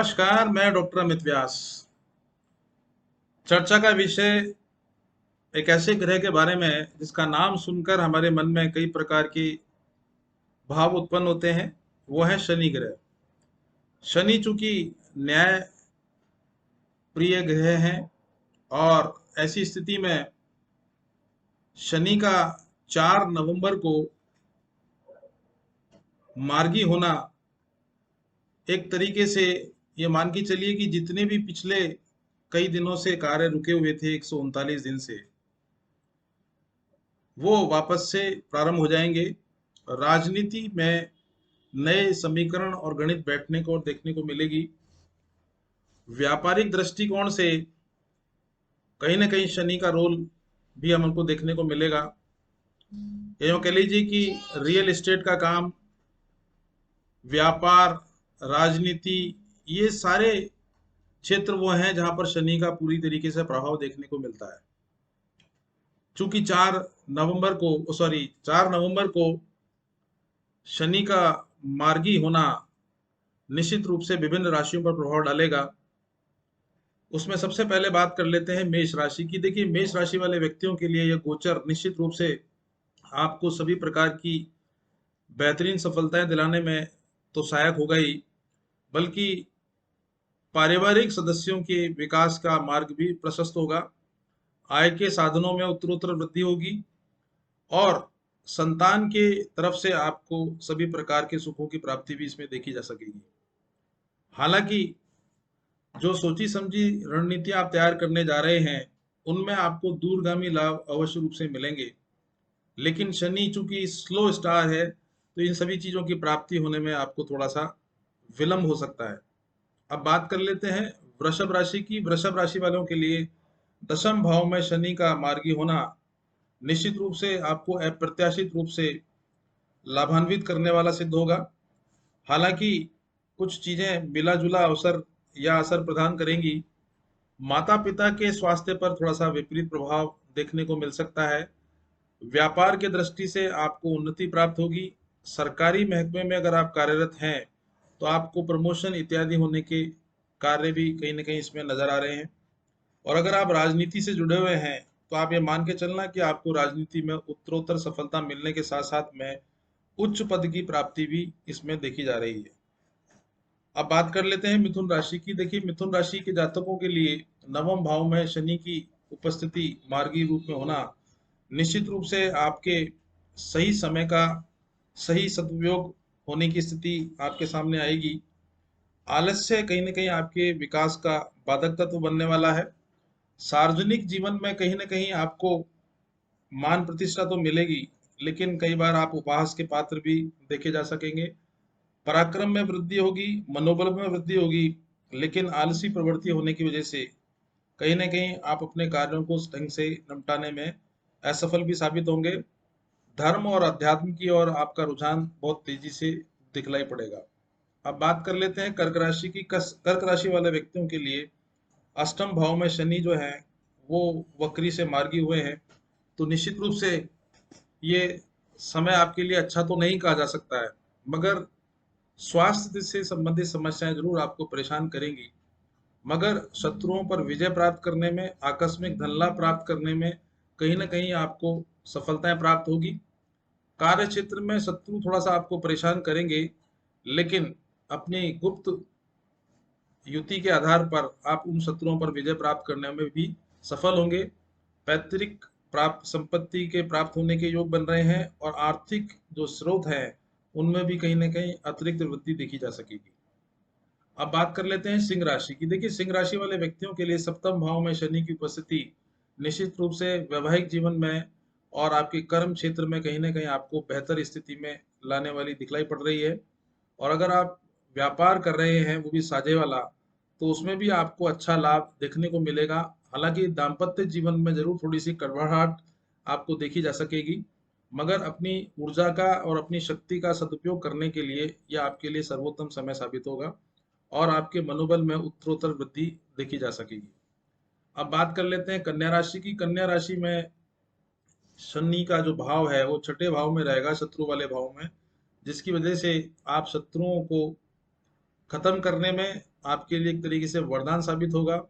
नमस्कार, मैं डॉक्टर अमित व्यास। चर्चा का विषय एक ऐसे ग्रह के बारे में है जिसका नाम सुनकर हमारे मन में कई प्रकार के भाव उत्पन्न होते हैं। वो है शनि ग्रह। शनि चूंकि न्याय प्रिय ग्रह हैं और ऐसी स्थिति में शनि का 4 नवंबर को मार्गी होना एक तरीके से ये मान के चलिए कि जितने भी पिछले कई दिनों से कार्य रुके हुए थे 139 दिन से, वो वापस से प्रारंभ हो जाएंगे। राजनीति में नए समीकरण और गणित बैठने को और देखने को मिलेगी। व्यापारिक दृष्टिकोण से कहीं ना कहीं शनि का रोल भी हमको देखने को मिलेगा। यूँ कह लीजिए कि रियल एस्टेट का काम, व्यापार, राजनीति, ये सारे क्षेत्र वो हैं जहां पर शनि का पूरी तरीके से प्रभाव देखने को मिलता है। चूंकि 4 नवंबर को शनि का मार्गी होना निश्चित रूप से विभिन्न राशियों पर प्रभाव डालेगा। उसमें सबसे पहले बात कर लेते हैं मेष राशि की। देखिए, मेष राशि वाले व्यक्तियों के लिए यह गोचर निश्चित रूप से आपको सभी प्रकार की बेहतरीन सफलताएं दिलाने में तो सहायक होगा ही, बल्कि पारिवारिक सदस्यों के विकास का मार्ग भी प्रशस्त होगा। आय के साधनों में उत्तरोत्तर वृद्धि होगी और संतान के तरफ से आपको सभी प्रकार के सुखों की प्राप्ति भी इसमें देखी जा सकेगी। हालांकि जो सोची समझी रणनीतियां आप तैयार करने जा रहे हैं, उनमें आपको दूरगामी लाभ अवश्य रूप से मिलेंगे। लेकिन शनि चूंकि स्लो स्टार है, तो इन सभी चीजों की प्राप्ति होने में आपको थोड़ा सा विलंब हो सकता है। अब बात कर लेते हैं वृषभ राशि की। वृषभ राशि वालों के लिए दशम भाव में शनि का मार्गी होना निश्चित रूप से आपको अप्रत्याशित रूप से लाभान्वित करने वाला सिद्ध होगा। हालांकि कुछ चीजें मिला जुला अवसर या असर प्रदान करेंगी। माता पिता के स्वास्थ्य पर थोड़ा सा विपरीत प्रभाव देखने को मिल सकता है। व्यापार के दृष्टि से आपको उन्नति प्राप्त होगी। सरकारी महकमे में अगर आप कार्यरत हैं, तो आपको प्रमोशन इत्यादि होने के कार्य भी कहीं ना कहीं इसमें नजर आ रहे हैं। और अगर आप राजनीति से जुड़े हुए हैं, तो आप ये मान के चलना कि आपको राजनीति में उत्तरोत्तर सफलता मिलने के साथ साथ में उच्च पद की प्राप्ति भी इसमें देखी जा रही है। अब बात कर लेते हैं मिथुन राशि की। देखिए, मिथुन राशि के जातकों के लिए नवम भाव में शनि की उपस्थिति मार्गी रूप में होना निश्चित रूप से आपके सही समय का सही सदुपयोग होने की स्थिति आपके सामने आएगी। आलस्य कहीं ना कहीं आपके विकास का बाधक तत्व बनने वाला है। सार्वजनिक जीवन में कहीं ना कहीं आपको मान प्रतिष्ठा तो मिलेगी, लेकिन कई बार आप उपहास के पात्र भी देखे जा सकेंगे। पराक्रम में वृद्धि होगी, मनोबल में वृद्धि होगी, लेकिन आलसी प्रवृत्ति होने की वजह से कहीं ना कहीं आप अपने कार्यों को ढंग से निपटाने में असफल भी साबित होंगे। धर्म और अध्यात्म की ओर आपका रुझान बहुत तेजी से दिखलाई पड़ेगा। अब बात कर लेते हैं कर्क राशि की। कर्क राशि वाले व्यक्तियों के लिए अष्टम भाव में शनि जो है वो वक्री से मार्गी हुए हैं, तो निश्चित रूप से ये समय आपके लिए अच्छा तो नहीं कहा जा सकता है, मगर स्वास्थ्य से संबंधित समस्याएं जरूर आपको परेशान करेंगी। मगर शत्रुओं पर विजय प्राप्त करने में, आकस्मिक धन लाभ प्राप्त करने में कहीं ना कहीं आपको सफलताएं प्राप्त होगी। कार्य क्षेत्र में शत्रु थोड़ा सा आपको परेशान करेंगे, लेकिन अपनी गुप्त युति के आधार पर आप उन शत्रुओं पर विजय प्राप्त करने में भी सफल होंगे। पैतृक प्राप्त संपत्ति के प्राप्त होने के योग बन रहे हैं और आर्थिक जो स्रोत हैं उनमें भी कहीं ना कहीं अतिरिक्त वृद्धि देखी जा सकेगी। अब बात कर लेते हैं सिंह राशि की। देखिए, सिंह राशि वाले व्यक्तियों के लिए सप्तम भाव में शनि की उपस्थिति निश्चित रूप से वैवाहिक जीवन में और आपके कर्म क्षेत्र में कहीं ना कहीं आपको बेहतर स्थिति में लाने वाली दिखलाई पड़ रही है। और अगर आप व्यापार कर रहे हैं, वो भी साझे वाला, तो उसमें भी आपको अच्छा लाभ देखने को मिलेगा। हालांकि दाम्पत्य जीवन में जरूर थोड़ी सी कड़वाहट आपको देखी जा सकेगी, मगर अपनी ऊर्जा का और अपनी शक्ति का सदुपयोग करने के लिए यह आपके लिए सर्वोत्तम समय साबित होगा और आपके मनोबल में उत्तरोत्तर वृद्धि देखी जा सकेगी। अब बात कर लेते हैं कन्या राशि की। कन्या राशि में शनि का जो भाव है वो छठे भाव में रहेगा, शत्रु वाले भाव में, जिसकी वजह से आप शत्रुओं को खत्म करने में आपके लिए एक तरीके से वरदान साबित होगा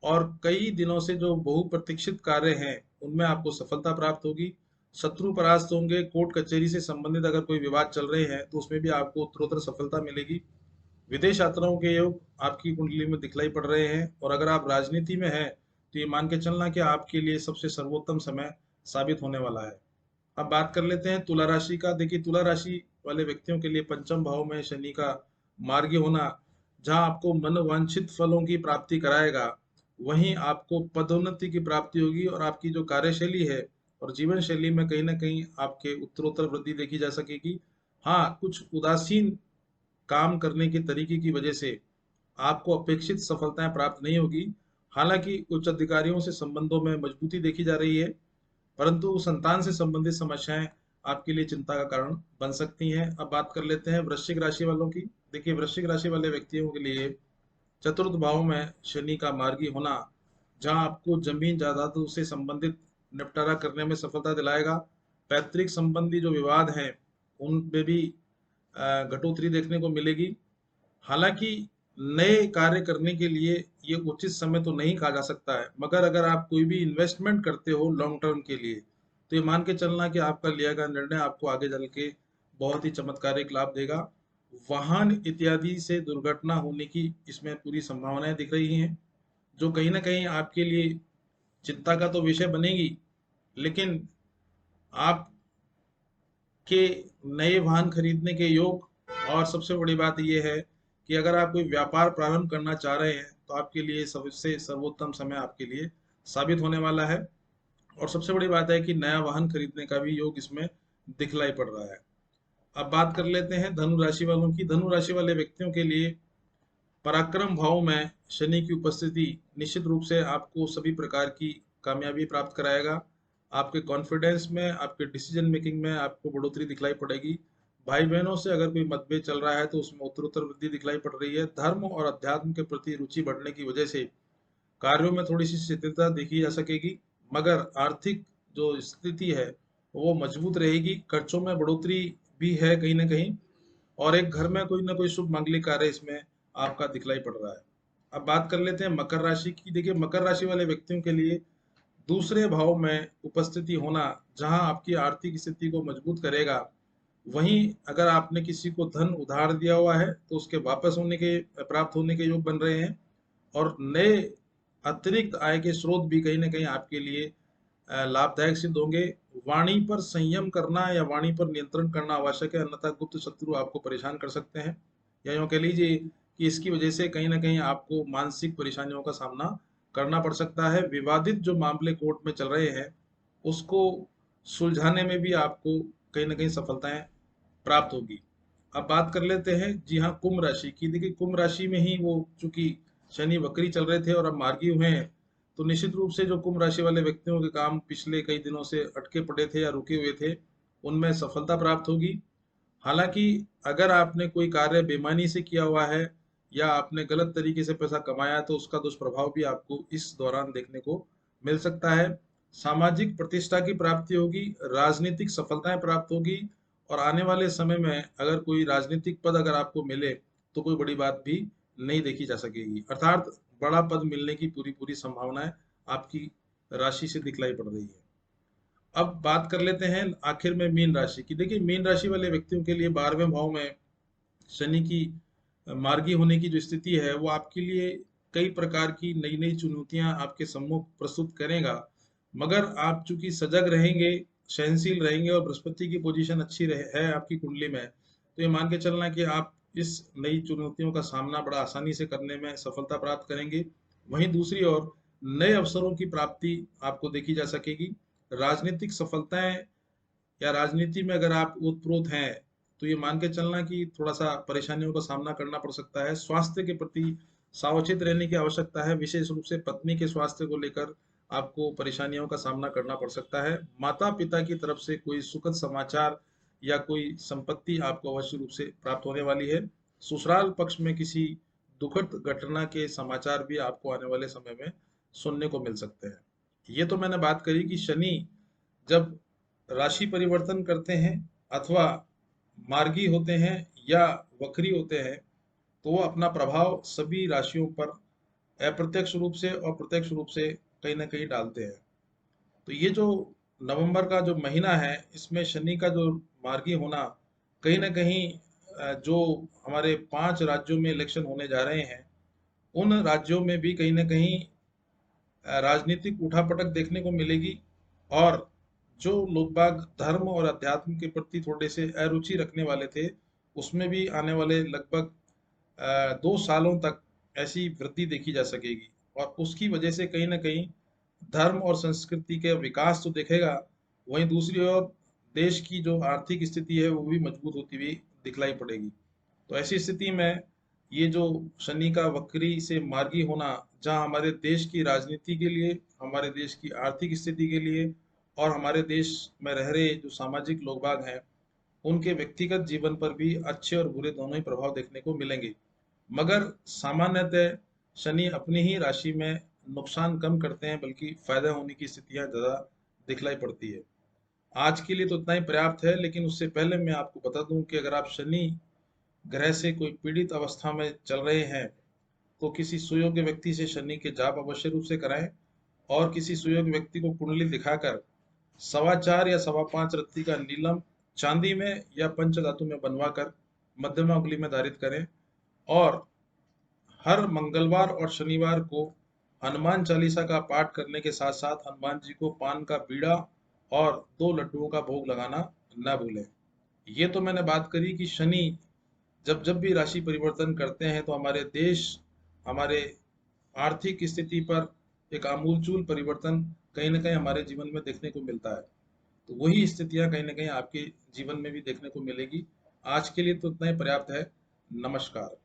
और कई दिनों से जो बहुप्रतीक्षित कार्य हैं उनमें आपको सफलता प्राप्त होगी। शत्रु परास्त होंगे। कोर्ट कचहरी से संबंधित अगर कोई विवाद चल रहे हैं तो उसमें भी आपको उत्तरोत्तर सफलता मिलेगी। विदेश यात्राओं के योग आपकी कुंडली में दिखलाई पड़ रहे हैं और अगर आप राजनीति में हैं तो ये मान के चलना कि आपके लिए सबसे सर्वोत्तम समय साबित होने वाला है। अब बात कर लेते हैं तुला राशि का। देखिए, तुला राशि वाले व्यक्तियों के लिए पंचम भाव में शनि का मार्गी होना जहां आपको मनोवांछित फलों की प्राप्ति कराएगा, वहीं आपको पदोन्नति की प्राप्ति होगी और आपकी जो कार्यशैली है और जीवन शैली में कहीं ना कहीं आपके उत्तरोत्तर वृद्धि देखी जा सकेगी। हाँ, कुछ उदासीन काम करने के तरीके की वजह से आपको अपेक्षित सफलताएं प्राप्त नहीं होगी। हालांकि उच्च अधिकारियों से संबंधों में मजबूती देखी जा रही है, परंतु संतान से संबंधित समस्याएं आपके लिए चिंता का कारण बन सकती हैं। अब बात कर लेते हैं वृश्चिक राशि वालों की। देखिए, वृश्चिक राशि वाले व्यक्तियों के लिए चतुर्थ भाव में शनि का मार्गी होना जहां आपको जमीन जायदादों से संबंधित निपटारा करने में सफलता दिलाएगा। पैतृक संबंधी जो विवाद हैं उनमें भी घटोतरी देखने को मिलेगी। हालांकि नए कार्य करने के लिए ये उचित समय तो नहीं कहा जा सकता है, मगर अगर आप कोई भी इन्वेस्टमेंट करते हो लॉन्ग टर्म के लिए तो ये मान के चलना कि आपका लिया गया निर्णय आपको आगे चल के बहुत ही चमत्कारिक लाभ देगा। वाहन इत्यादि से दुर्घटना होने की इसमें पूरी संभावनाएं दिख रही हैं, जो कहीं ना कहीं आपके लिए चिंता का तो विषय बनेगी। लेकिन आप के नए वाहन खरीदने के योग और सबसे बड़ी बात यह है कि अगर आप कोई व्यापार प्रारंभ करना चाह रहे हैं तो आपके लिए सबसे सर्वोत्तम समय आपके लिए साबित होने वाला है। और सबसे बड़ी बात है कि नया वाहन खरीदने का भी योग इसमें दिखलाई पड़ रहा है। अब बात कर लेते हैं धनु राशि वालों की। धनु राशि वाले व्यक्तियों के लिए पराक्रम भाव में शनि की उपस्थिति निश्चित रूप से आपको सभी प्रकार की कामयाबी प्राप्त कराएगा। आपके कॉन्फिडेंस में, आपके डिसीजन मेकिंग में आपको बढ़ोतरी दिखलाई पड़ेगी। भाई बहनों से अगर कोई मतभेद चल रहा है तो उसमें उत्तरोत्तर वृद्धि दिखलाई पड़ रही है। धर्म और अध्यात्म के प्रति रुचि बढ़ने की वजह से कार्यों में थोड़ी सी शिथिलता देखी जा सकेगी, मगर आर्थिक जो स्थिति है वो मजबूत रहेगी। खर्चों में बढ़ोतरी भी है कहीं ना कहीं, और एक घर में कोई ना कोई शुभ मांगलिक कार्य इसमें आपका दिखलाई पड़ रहा है। अब बात कर लेते हैं मकर राशि की। देखिए, मकर राशि वाले व्यक्तियों के लिए दूसरे भाव में उपस्थिति होना जहां आपकी आर्थिक स्थिति को मजबूत करेगा, वहीं अगर आपने किसी को धन उधार दिया हुआ है तो उसके वापस होने के, प्राप्त होने के योग बन रहे हैं। और नए अतिरिक्त आय के स्रोत भी कहीं ना कहीं आपके लिए लाभदायक सिद्ध होंगे। वाणी पर संयम करना या वाणी पर नियंत्रण करना आवश्यक है, अन्यथा गुप्त शत्रु आपको परेशान कर सकते हैं। या यूँ कह लीजिए कि इसकी वजह से कहीं ना कहीं आपको मानसिक परेशानियों का सामना करना पड़ सकता है। विवादित जो मामले कोर्ट में चल रहे हैं उसको सुलझाने में भी आपको कहीं ना कहीं सफलताएं प्राप्त होगी। अब बात कर लेते हैं, जी हाँ, कुंभ राशि की। देखिए, कुंभ राशि में ही वो चूंकि शनि वक्री चल रहे थे और अब मार्गी हुए हैं, तो निश्चित रूप से जो कुंभ राशि वाले व्यक्तियों के काम पिछले कई दिनों से अटके पड़े थे या रुके हुए थे, उनमें सफलता प्राप्त होगी। हालांकि अगर आपने कोई कार्य बेईमानी से किया हुआ है या आपने गलत तरीके से पैसा कमाया है तो उसका दुष्प्रभाव भी आपको इस दौरान देखने को मिल सकता है। सामाजिक प्रतिष्ठा की प्राप्ति होगी, राजनीतिक सफलताएं प्राप्त होगी, और आने वाले समय में अगर कोई राजनीतिक पद अगर आपको मिले तो कोई बड़ी बात भी नहीं देखी जा सकेगी। अर्थात बड़ा पद मिलने की पूरी पूरी संभावनाएं आपकी राशि से दिखलाई पड़ रही है। अब बात कर लेते हैं आखिर में मीन राशि की। देखिए, मीन राशि वाले व्यक्तियों के लिए 12वें भाव में शनि की मार्गी होने की जो स्थिति है वो आपके लिए कई प्रकार की नई नई चुनौतियां आपके सम्मुख प्रस्तुत करेगा। मगर आप चूंकि सजग रहेंगे, सहनशील रहेंगे और बृहस्पति की पोजीशन अच्छी है आपकी कुंडली में, तो ये मान के चलना कि आप इस नई चुनौतियों का सामना बड़ा आसानी से करने में सफलता प्राप्त करेंगे। वहीं दूसरी ओर नए अवसरों की प्राप्ति आपको देखी जा सकेगी। राजनीतिक सफलताएं या राजनीति में अगर आप ओतप्रोत हैं तो ये मान के चलना कि थोड़ा सा परेशानियों का सामना करना पड़ सकता है। स्वास्थ्य के प्रति सावचेत रहने की आवश्यकता है। विशेष रूप से पत्नी के स्वास्थ्य को लेकर आपको परेशानियों का सामना करना पड़ सकता है। माता पिता की तरफ से कोई सुखद समाचार या कोई संपत्ति आपको अवश्य रूप से प्राप्त होने वाली है। ससुराल पक्ष में किसी दुखद घटना के समाचार भी आपको आने वाले समय में सुनने को मिल सकते हैं। ये तो मैंने बात करी कि शनि जब राशि परिवर्तन करते हैं अथवा मार्गी होते हैं या वक्री होते हैं तो वो अपना प्रभाव सभी राशियों पर अप्रत्यक्ष रूप से और प्रत्यक्ष रूप से कहीं ना कहीं डालते हैं। तो ये जो नवंबर का जो महीना है, इसमें शनि का जो मार्गी होना कहीं ना कहीं जो हमारे 5 राज्यों में इलेक्शन होने जा रहे हैं, उन राज्यों में भी कहीं ना कहीं राजनीतिक उठापटक देखने को मिलेगी। और जो लोग बाग धर्म और अध्यात्म के प्रति थोड़े से अरुचि रखने वाले थे, उसमें भी आने वाले लगभग 2 सालों तक ऐसी वृद्धि देखी जा सकेगी। और उसकी वजह से कहीं ना कहीं धर्म और संस्कृति के विकास तो देखेगा, वहीं दूसरी ओर देश की जो आर्थिक स्थिति है वो भी मजबूत होती हुई दिखलाई पड़ेगी। तो ऐसी स्थिति में ये जो शनि का वक्री से मार्गी होना, जहां हमारे देश की राजनीति के लिए, हमारे देश की आर्थिक स्थिति के लिए और हमारे देश में रह रहे जो सामाजिक लोग बाग हैं, उनके व्यक्तिगत जीवन पर भी अच्छे और बुरे दोनों ही प्रभाव देखने को मिलेंगे। मगर सामान्यतः शनि अपनी ही राशि में नुकसान कम करते हैं, बल्कि फायदा होने की स्थितियां ज्यादा दिखलाई पड़ती है। आज के लिए तो इतना ही पर्याप्त है, लेकिन उससे पहले मैं आपको बता दूं कि अगर आप शनि ग्रह से कोई पीड़ित अवस्था में चल रहे हैं, तो किसी सुयोग्य व्यक्ति से शनि के जाप अवश्य रूप से कराएं। और किसी सुयोग्य व्यक्ति को कुंडली दिखाकर 4.25 या 5.25 रत्ती का नीलम चांदी में या पंचधातु में बनवाकर मध्यमा उंगली में धारित करें। और हर मंगलवार और शनिवार को हनुमान चालीसा का पाठ करने के साथ साथ हनुमान जी को पान का बीड़ा और 2 लड्डुओं का भोग लगाना न भूलें। ये तो मैंने बात करी कि शनि जब जब भी राशि परिवर्तन करते हैं तो हमारे देश, हमारे आर्थिक स्थिति पर एक आमूलचूल परिवर्तन कहीं ना कहीं हमारे जीवन में देखने को मिलता है। तो वही स्थितियां कहीं ना कहीं आपके जीवन में भी देखने को मिलेगी। आज के लिए तो इतना ही पर्याप्त है। नमस्कार।